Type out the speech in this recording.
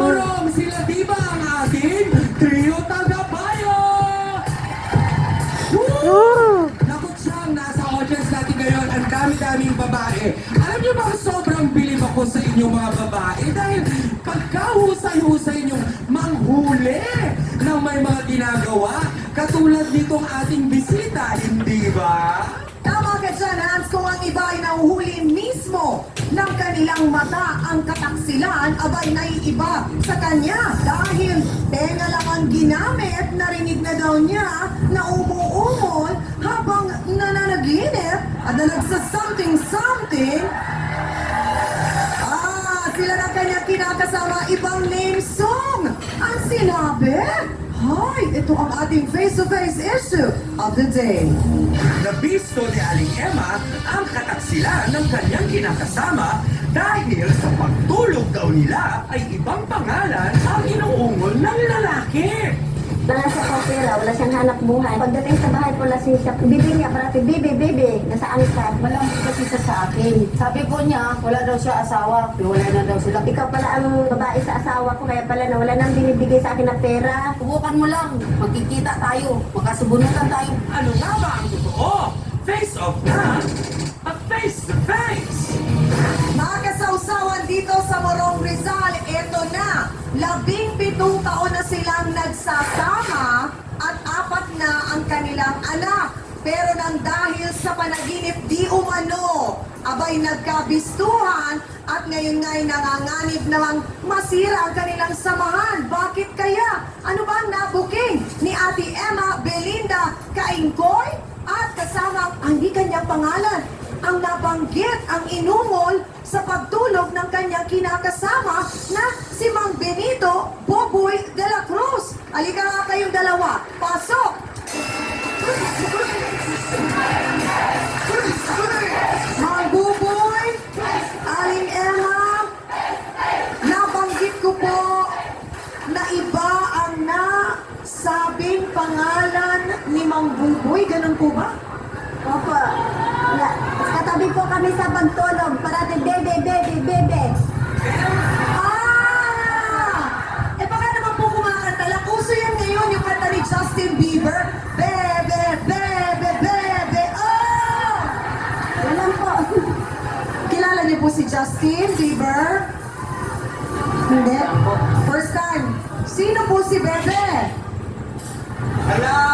Morong, sila di ba ang ating trio tagabayo? Woo! Naku, Chang, nasa audience natin ngayon, ang dami-daming babae. Alam niyo ba, sobrang bilib ako sa inyong mga babae dahil pagkahusay-husay niyong manghuli ng may mga ginagawa, katulad nitong ating bisita, hindi ba? Tama ka dyan, Hans, kung ang iba ay nahuhuli mismo ng kanilang mata ang kataksilan, abay naiiba sa kanya dahil tenga lang ang ginamit, narinig na daw niya na umuumol habang nananaginip at na nagsa-something-something. Sila na kanya kinakasama ibang name song. Ang sinabi, hi, ito ang ating face-to-face issue of the day. Nabisto ni Aling Emma ang kataksilan ng kanyang kinakasama dahil sa pagtulog daw nila ay ibang pangalan ang inuungol ng lalaki. Wala siya kopera, wala siyang hanap buhay. Pagdating sa bahay po, lasing siya. Bibi niya, parati, bibi, nasaan ka? Walang kasi sa akin. Sabi po niya, wala daw siya asawa. Wala na daw sila. Ikaw pala ang babae sa asawa ko, kaya pala na wala nang binibigay sa akin na pera. Subukan mo lang. Magkikita tayo. Magkasubunutan tayo. Ano nga ba ang totoo? Face off na at face to face. Mga kasawsawan dito sa Morong Rizal, eto na, 17 taon na silang nagsasama at 4 na ang kanilang anak. Pero nang dahil sa panaginip di umano, abay nagkabistuhan at ngayon nga'y nanganganib namang masira ang kanilang samahan. Bakit kaya? Ano ba ang nabuking ni Ate Emma Belinda Kaingkoy? At kasama ang di kanyang pangalan, ang nabanggit ang inumol sa pagtulog ng kanyang kinakasama na si Mang Benito Boboy de la Cruz. Halika nga kayong dalawa. Pasok! Mang Buboy, Aling Emma, nabanggit ko po na iba ang nasabing pangalan ni Mang Buboy. Ganun po ba? Opo. Wala. Katabi po kami sa pagtulog, parati, bebe. Eh baka naman po kumakanta lang. Uso yan ngayon yung kanta ni Justin Bieber. Bebe. Oh! Walang po. Kilala niyo po si Justin Bieber? Hindi. First time. Sino po si Bebe? Hala,